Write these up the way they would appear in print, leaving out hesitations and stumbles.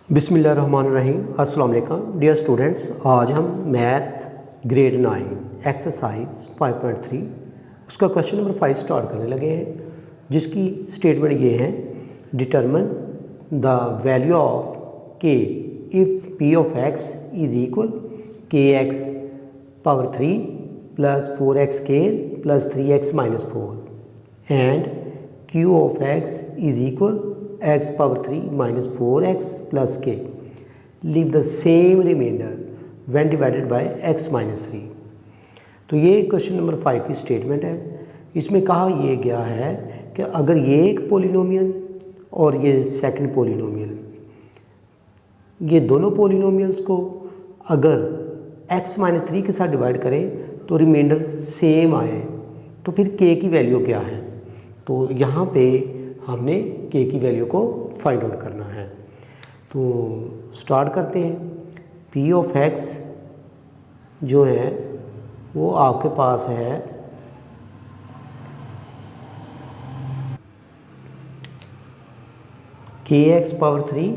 बिस्मिल्लाहिर्रहमानिर्रहीम। अस्सलाम वालेकुम डियर स्टूडेंट्स, आज हम मैथ ग्रेड 9 एक्सरसाइज 5.3 उसका क्वेश्चन नंबर 5 स्टार्ट करने लगे हैं, जिसकी स्टेटमेंट ये है, determine the value of K if P of X is equal K X power 3 plus 4x square plus 3x minus 4 and Q of X is equal x power 3 minus 4x plus k. Leave the same remainder when divided by x minus 3. तो ये question number 5 की statement है। इसमें कहा ये गया है कि अगर ये एक पोलिनोमियल और ये सेकंड पोलिनोमियल, ये दोनों पोलिनोमियल्स को अगर x माइनस 3 के साथ डिवाइड करें तो रिमाइंडर सेम आए, तो फिर k की वैल्यू क्या है। तो यहाँ पे हमने k की वैल्यू को फाइंड आउट करना है। तो स्टार्ट करते हैं। p ऑफ x जो है वो आपके पास है kx power 3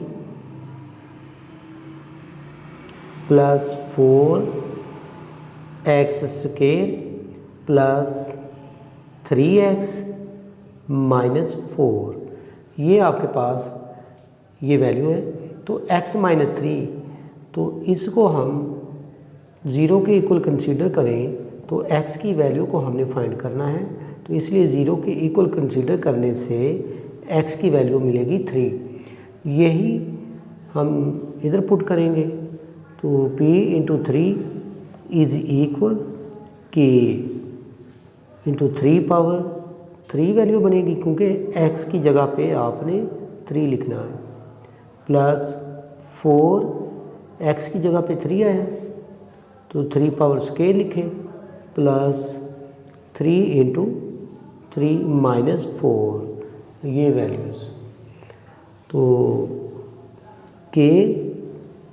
plus 4x square plus 3x minus 4, ये आपके पास ये वैल्यू है। तो x माइनस 3, तो इसको हम 0 के इक्वल कंसीडर करें तो x की वैल्यू को हमने फाइंड करना है। तो इसलिए 0 के इक्वल कंसीडर करने से x की वैल्यू मिलेगी 3। यही हम इधर पुट करेंगे तो p into 3 is equal k into 3 power 3 value बनेगी, क्योंकि x की जगह पे आपने 3 लिखना है, प्लस 4 x की जगह पे 3 आया तो 3 पावर स्केयर लिखें, प्लस 3 इंटू 3 माइनस 4, ये वैल्यूज़। तो k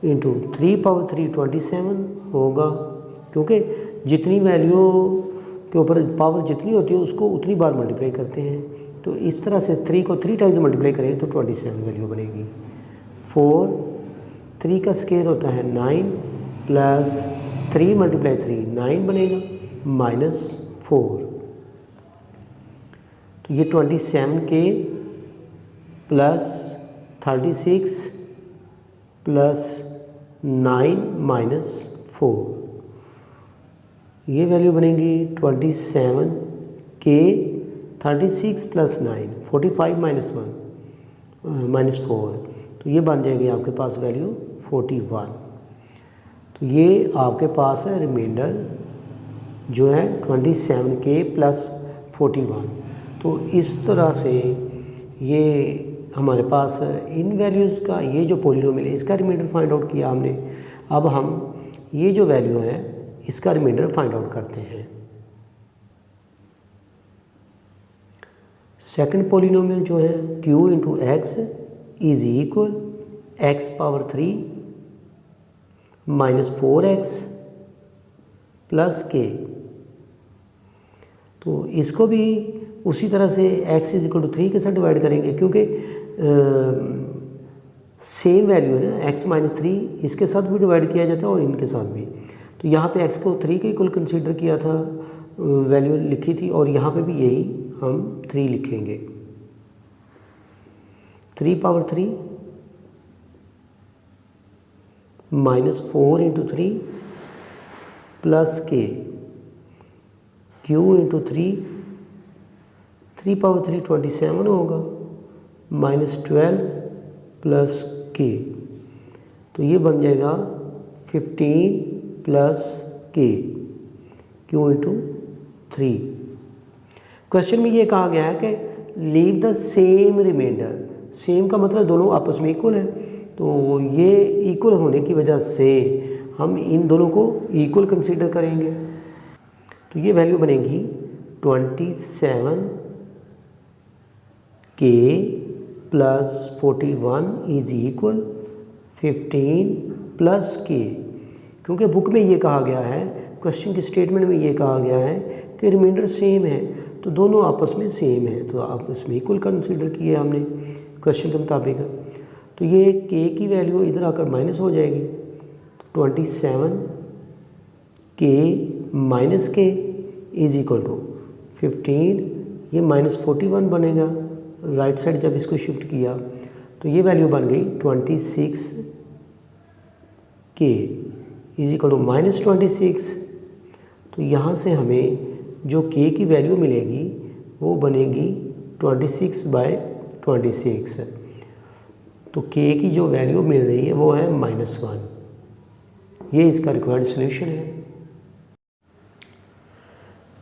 इंटू 3 पावर 3 27 होगा, क्योंकि जितनी वैल्यू के ऊपर पावर जितनी होती है उसको उतनी बार मल्टीप्लाई करते हैं। तो इस तरह से 3 को 3 टाइम्स मल्टीप्लाई करें तो 27 वैल्यू बनेगी। 3 का स्केयर होता है 9 प्लस 3 मल्टीप्लाई 3 9 बनेगा माइनस 4। तो ये 27 के प्लस 36 प्लस 9 माइनस 4, ये वैल्यू बनेगी 27 के 36 प्लस 9 45 माइनस 1 माइनस 4, तो ये बन जाएगी आपके पास वैल्यू 41। तो ये आपके पास है रिमाइंडर जो है 27 के प्लस 41। तो इस तरह से ये हमारे पास इन वैल्यूज़ का ये जो पोलिनोमियल है इसका रिमाइंडर फाइंड आउट किया हमने। अब हम ये जो वैल्यू है इसका रिमाइंडर फाइंड आउट करते हैं। सेकंड पोलिनोमियल जो है q into x is equal x power 3 minus 4x plus k। तो इसको भी उसी तरह से x इज इक्वल टू 3 के साथ डिवाइड करेंगे, क्योंकि सेम वैल्यू है ना, x माइनस 3 इसके साथ भी डिवाइड किया जाता है और इनके साथ भी। तो यहाँ पे x को 3 के इक्वल कंसीडर किया था, वैल्यू लिखी थी, और यहाँ पे भी यही हम 3 लिखेंगे। 3 power 3 minus 4 into 3 plus k, q into 3 power 3 27 होगा माइनस 12 प्लस k, तो ये बन जाएगा 15 plus k q into 3। Question में ये कहा गया है कि leave the same remainder. Same का मतलब दोनों आपस में इक्वल है, तो ये इक्वल होने की वजह से हम इन दोनों को इक्वल कंसीडर करेंगे। तो ये वैल्यू बनेगी 27 k plus 41 is equal 15 plus k, क्योंकि बुक में ये कहा गया है, क्वेश्चन की स्टेटमेंट में ये कहा गया है कि रिमाइंडर सेम है, तो दोनों आपस में सेम है, तो आपस में इक्वल कंसीडर किए हमने क्वेश्चन के मुताबिक। तो ये k की वैल्यू इधर आकर माइनस हो जाएगी, 27 k minus k is equal to 15, ये -41 बनेगा। राइट साइड जब इसको शिफ्ट किया तो ये वैल्यू बन गई 26 k इज इक्वल टू -26। तो यहाँ से हमें जो k की वैल्यू मिलेगी वो बनेगी 26/26। तो k की जो वैल्यू मिल रही है वो है -1। ये इसका रिक्वायर्ड सॉल्यूशन है।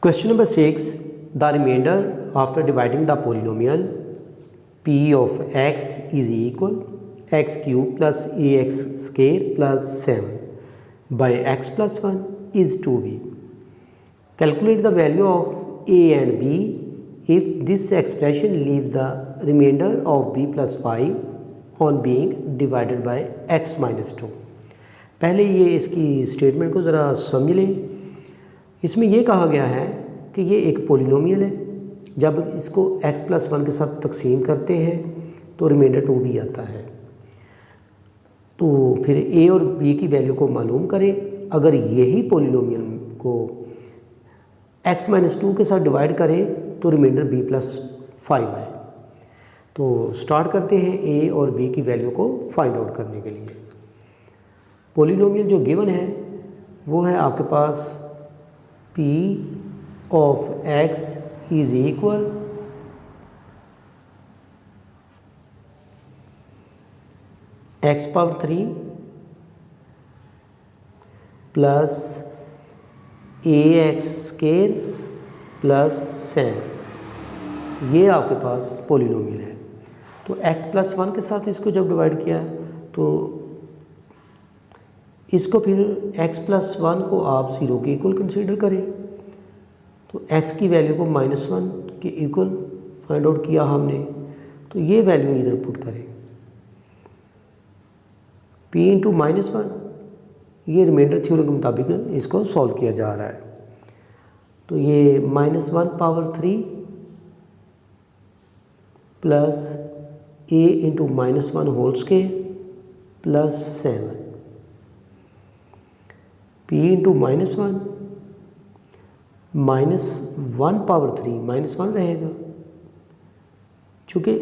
Question number 6, the remainder after dividing the polynomial p of x is equal x cube plus ax square plus 7 by x plus 1 is 2b. Calculate the value of a and b if this expression leaves the remainder of b plus 5 on being divided by x minus 2. पहले ये इसकी statement को ज़रा समझ लें। इसमें ये कहा गया है कि ये एक पॉलिनोमियल है, जब इसको x + 1 के साथ तकसीम करते हैं तो रिमाइंडर 2 भी आता है। तो फिर a और b की वैल्यू को मालूम करें। अगर यही पॉलिनोमियल को x - 2 के साथ डिवाइड करें तो रिमाइंडर b + 5 आए। तो स्टार्ट करते हैं a और b की वैल्यू को फाइंड आउट करने के लिए। पॉलिनोमियल जो गिवन है वो है आपके पास p of x is equal x⁴ plus ax square plus 7। ये आपके पास पॉलिनोमियल है। तो x + 1 के साथ इसको जब डिवाइड किया तो इसको फिर x + 1 को आप 0 के इक्वल कंसीडर करें। तो x की वैल्यू को -1 के इक्वल फाइंड आउट किया हमने, तो ये वैल्यू इधर पुट करें। p × -1, ये रिमाइंडर थ्योरम के मुताबिक इसको सॉल्व किया जा रहा है। तो ये -1⁴ plus a × -1 whole square plus 7। p × -1 -1⁴ -1 रहेगा। चूँकि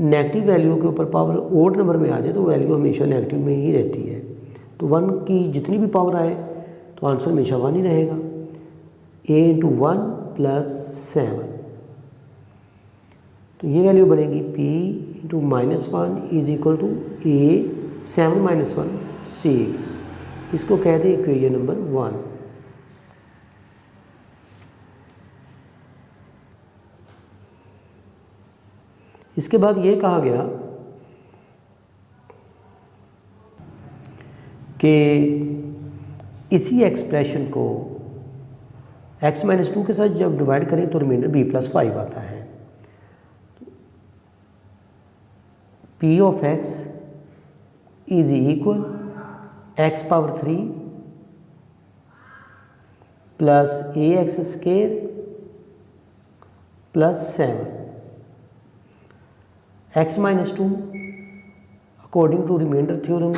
नेगेटिव वैल्यू के ऊपर पावर ओड नंबर में आ जाए तो वैल्यू हमेशा नेगेटिव में ही रहती है। तो 1 की जितनी भी पावर आए तो आंसर हमेशा 1 ही रहेगा। a × 1 प्लस 7, तो ये वैल्यू बनेगी p × -1 is equal to a 7 - 1 6। इसको कहते हैं इक्वेशन नंबर 1। इसके बाद ये कहा गया कि इसी एक्सप्रेशन को x - 2 के साथ जब डिवाइड करें तो रिमाइंडर b + 5 आता है। p of x is equal x⁴ plus ax square plus 7। x - 2 according to remainder theorem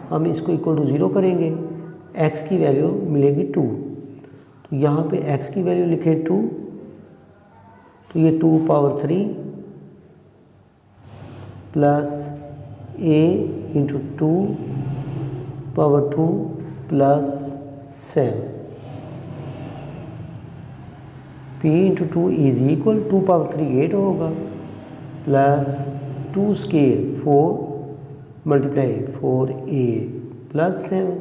हम इसको इक्वल टू 0 करेंगे, x की वैल्यू मिलेगी 2। तो यहाँ पे x की वैल्यू लिखें 2, तो ये 2⁴ plus a × 2⁴ plus 7। p × 2 is equal 2⁴ 8 होगा प्लस 2 स्क्वायर 4 × 4a प्लस 7।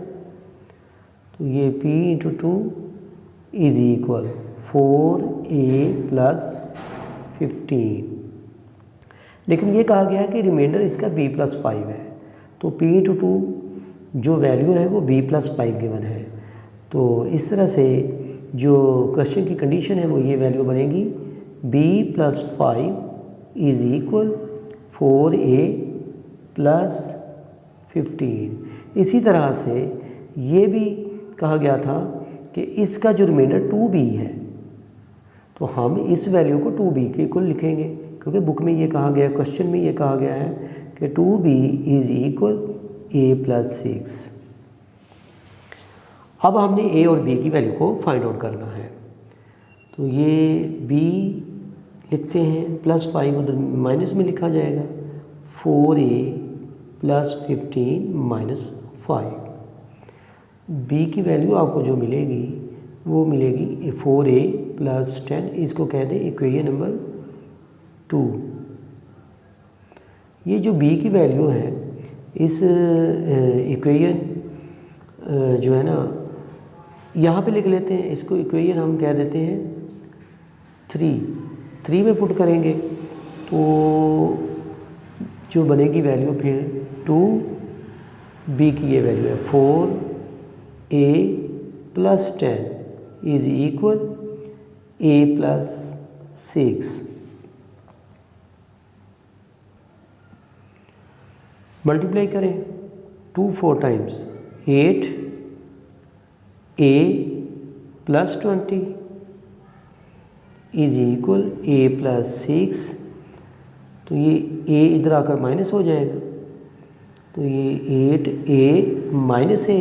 तो ये p × 2 is equal 4a plus 15। लेकिन ये कहा गया है कि रिमाइंडर इसका b + 5 है, तो p × 2 जो वैल्यू है वो b + 5 गिवन है। तो इस तरह से जो क्वेश्चन की कंडीशन है वो ये वैल्यू बनेगी b + 5 is equal 4a plus 15। इसी तरह से ये भी कहा गया था कि इसका जो रिमाइंडर 2b है तो हम इस वैल्यू को 2b के इक्वल लिखेंगे, क्योंकि बुक में ये कहा गया, क्वेश्चन में ये कहा गया है कि कि 2b is equal a plus 6। अब हमने a और b की वैल्यू को फाइंड आउट करना है। तो ये b लिखते हैं, +5 उधर माइनस में लिखा जाएगा, 4a प्लस 15 - 5। b की वैल्यू आपको जो मिलेगी वो मिलेगी 4a प्लस 10, इसको कह दें इक्वेशन नंबर 2। ये जो b की वैल्यू है इस इक्वेशन जो है ना यहाँ पे लिख लेते हैं, इसको इक्वेशन हम कह देते हैं 3 में पुट करेंगे तो जो बनेगी वैल्यू फिर 2b की ये वैल्यू है 4a plus 10 is equal a plus 6। Multiply करें 2 4 times 8 a plus 20 is equal a plus 6। तो ये a इधर आकर माइनस हो जाएगा, तो ये 8a माइनस a,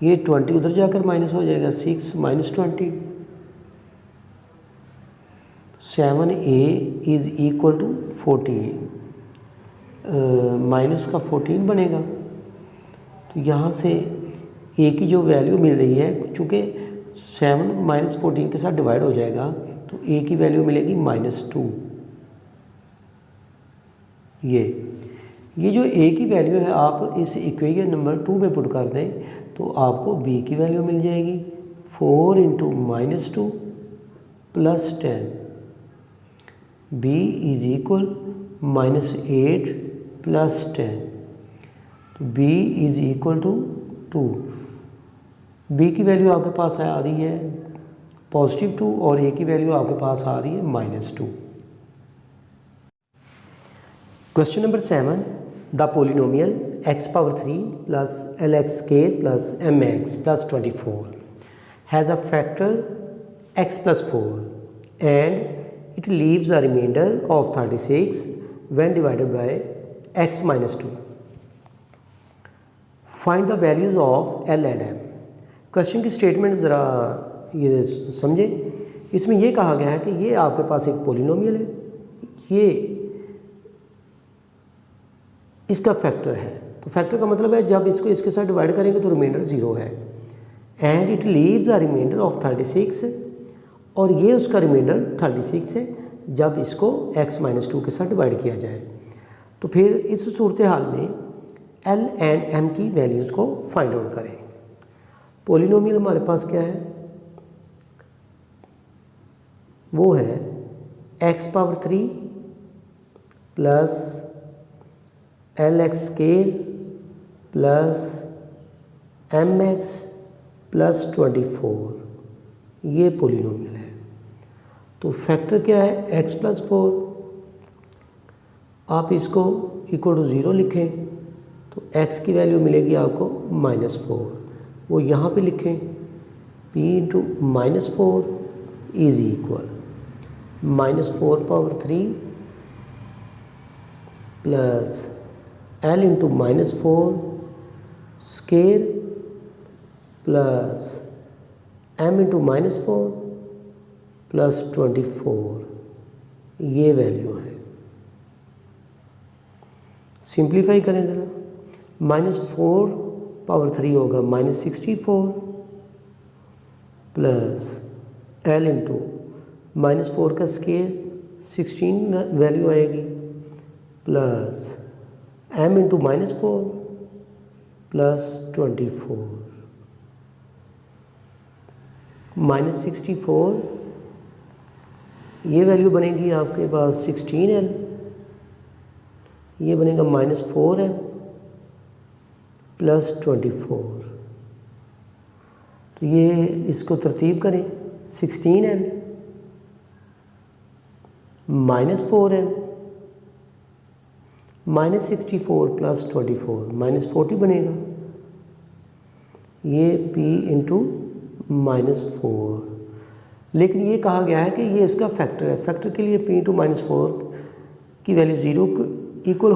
ये 20 उधर जाकर माइनस हो जाएगा, 6 minus 20, 7a is equal to 48, minus का 14 बनेगा। तो यहाँ से a की जो वैल्यू मिल रही है, चूँकि 7 माइनस 14 के साथ डिवाइड हो जाएगा तो a की वैल्यू मिलेगी -2। ये जो a की वैल्यू है आप इस इक्वेशन नंबर 2 में पुट कर दें तो आपको b की वैल्यू मिल जाएगी 4 × -2 plus 10, b is equal -8 plus 10, तो b is equal to 2। b की वैल्यू आपके पास आ रही है +2 और a की वैल्यू आपके पास आ रही है -2। Question number 7, the polynomial x⁻³ plus lx² plus mx plus 24 has a factor x + 4 and it leaves a remainder of 36 when divided by x - 2। Find the values of l and m। Question की statement ज़रा ये समझे। इसमें यह कहा गया है कि ये आपके पास एक पोलिनोमियल है, ये इसका फैक्टर है। तो फैक्टर का मतलब है जब इसको इसके साथ डिवाइड करेंगे तो रिमाइंडर 0 है, and it leaves a remainder of 36, और ये उसका रिमाइंडर 36 है जब इसको x - 2 के साथ डिवाइड किया जाए। तो फिर इस सूरत हाल में l एंड m की वैल्यूज़ को फाइंड आउट करें। पोलिनोमियल हमारे पास क्या है, वो है x⁻³ plus lx² plus mx plus 24, ये पोलिनोमियल है। तो फैक्टर क्या है x + 4, आप इसको =0 लिखें तो x की वैल्यू मिलेगी आपको -4, वो यहाँ पे लिखें p × -4 is equal -4⁻³ plus l × -4 square plus m × -4 plus 24, ये वैल्यू है। सिंप्लीफाई करें ज़रा, -4⁻³ होगा -64 प्लस l × -4 का स्क्वायर 16 वैल्यू आएगी प्लस m × -4 प्लस 24, -64 ये वैल्यू बनेगी आपके पास 16l, ये बनेगा -4m प्लस 24। तो ये इसको तरतीब करें, 16l -4m -64 प्लस 24 -40 बनेगा, ये p × -4। लेकिन ये कहा गया है कि ये इसका फैक्टर है, फैक्टर के लिए p × -4 की वैल्यू 0 इक्वल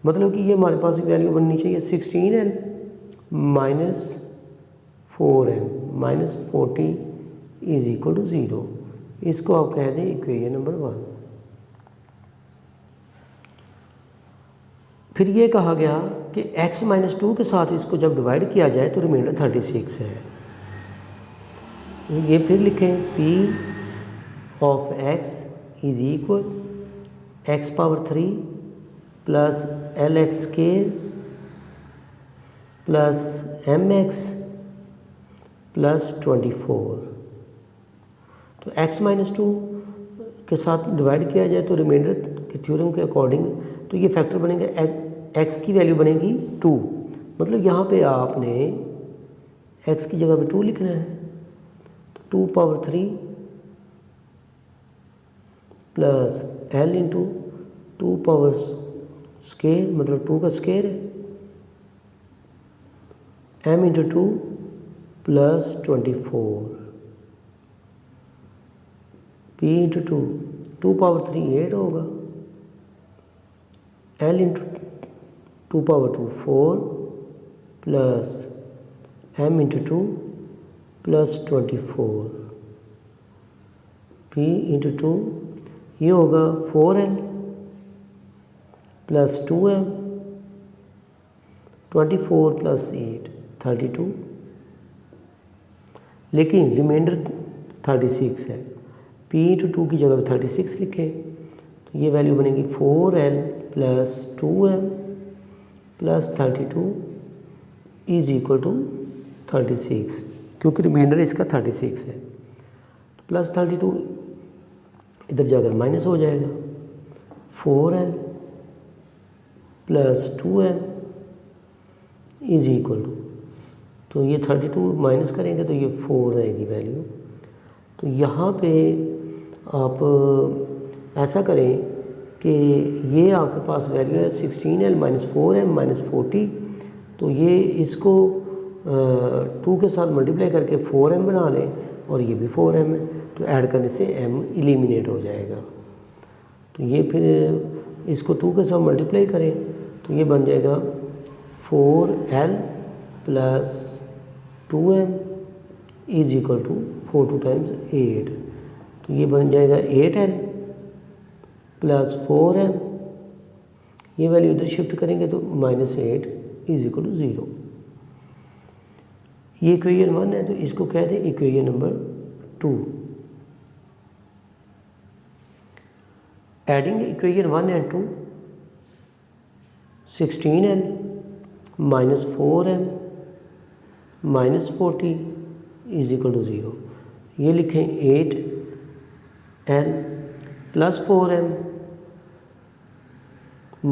मतलब कि ये हमारे पास वैल्यू बननी चाहिए 16L minus 4M minus 40 is equal to 0। इसको आप कह दें इक्वेशन नंबर 1। फिर ये कहा गया कि x माइनस 2 के साथ इसको जब डिवाइड किया जाए तो रिमाइंडर 36 है। ये फिर लिखें p of x is equal x power 3 plus LX square plus MX plus 24। तो x माइनस 2 के साथ डिवाइड किया जाए तो रिमाइंडर के थ्योरम के अकॉर्डिंग तो ये फैक्टर बनेगा x की वैल्यू बनेगी 2। मतलब यहाँ पे आपने x की जगह पे 2 लिखना है। तो 2 power 3 plus L into 2 power square मतलब 2 का स्केयर है m into 2 plus 24 p into 2 power 3 8 होगा L into 2 power 2 4 plus m into 2 plus 24 p into 2 ये होगा 4L प्लस 2M 24 प्लस 8 32। लेकिन रिमाइंडर 36 है। p इंटू 2 की जगह पे 36 लिखें तो ये वैल्यू बनेगी 4L plus 2M plus 32 is equal to 36 क्योंकि रिमाइंडर इसका 36 है। तो प्लस 32 इधर जाकर माइनस हो जाएगा 4L plus 2M is equal to तो ये 32 माइनस करेंगे तो ये 4 रहेगी वैल्यू। तो यहाँ पे आप ऐसा करें कि ये आपके पास वैल्यू है 16L माइनस 4M माइनस 40। तो ये इसको 2 के साथ मल्टीप्लाई करके 4M बना लें और ये भी 4M है तो ऐड करने से M एलिमिनेट हो जाएगा। तो ये फिर इसको 2 के साथ मल्टीप्लाई करें तो ये बन जाएगा 4L plus 2M is equal to 4 2 times 8। तो ये बन जाएगा 8L प्लस 4M। ये वैल्यू इधर शिफ्ट करेंगे तो माइनस 8 इज इक्वल टू 0। ये इक्वेशन 1 है तो इसको कह दें equation number 2। Adding equation 1 and 2 16L minus 4M minus 40 is equal to 0। ये लिखें 8L plus 4M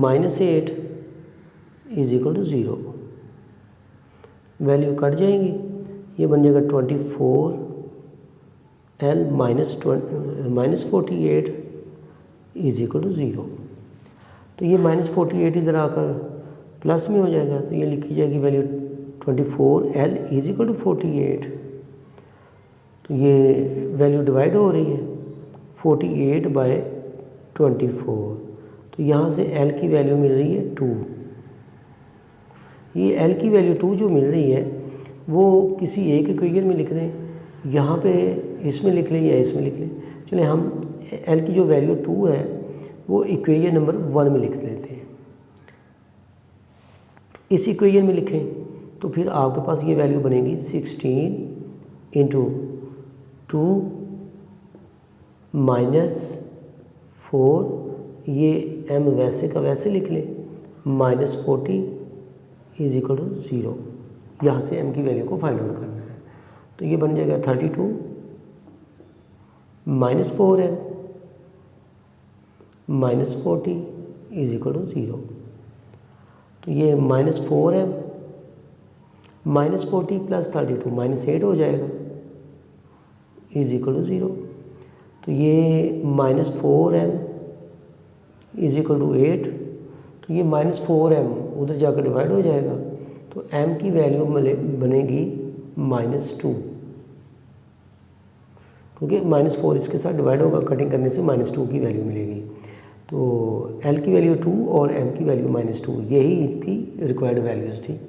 minus 8 is equal to 0। Value cut जाएंगी ये बन जाएगा 24L minus 48 is equal to 0। तो ये माइनस 48 इधर आकर प्लस में हो जाएगा तो ये लिखी जाएगी value 24L is equal to 48। तो ये वैल्यू डिवाइड हो रही है 48 बाय 24। तो यहाँ से L की वैल्यू मिल रही है 2। ये L की वैल्यू 2 जो मिल रही है वो किसी एक इक्वेशन में लिख दें, यहाँ पे इसमें लिख लें या इसमें लिख लें। चलिए हम L की जो वैल्यू 2 है वो इक्वेशन नंबर 1 में लिख लेते हैं। इस इक्वेशन में लिखें तो फिर आपके पास ये वैल्यू बनेगी 16 इंटू 2 माइनस 4 ये m वैसे का वैसे लिख लें माइनस 40 इज इक्वल टू 0। यहाँ से m की वैल्यू को फाइंड आउट करना है तो ये बन जाएगा 32 minus 4m minus 40 is equal to 0। तो ये minus 4m minus 40 plus 32 minus 8 हो जाएगा इज इक्वल टू 0। तो ये minus 4m is equal to 8। तो ये माइनस 4m उधर जाकर डिवाइड हो जाएगा तो m की वैल्यू बनेगी माइनस 2 क्योंकि माइनस 4 इसके साथ डिवाइड होगा, कटिंग करने से माइनस 2 की वैल्यू मिलेगी। तो L की वैल्यू 2 और M की वैल्यू -2, यही इसकी रिक्वायर्ड वैल्यूज़ थी।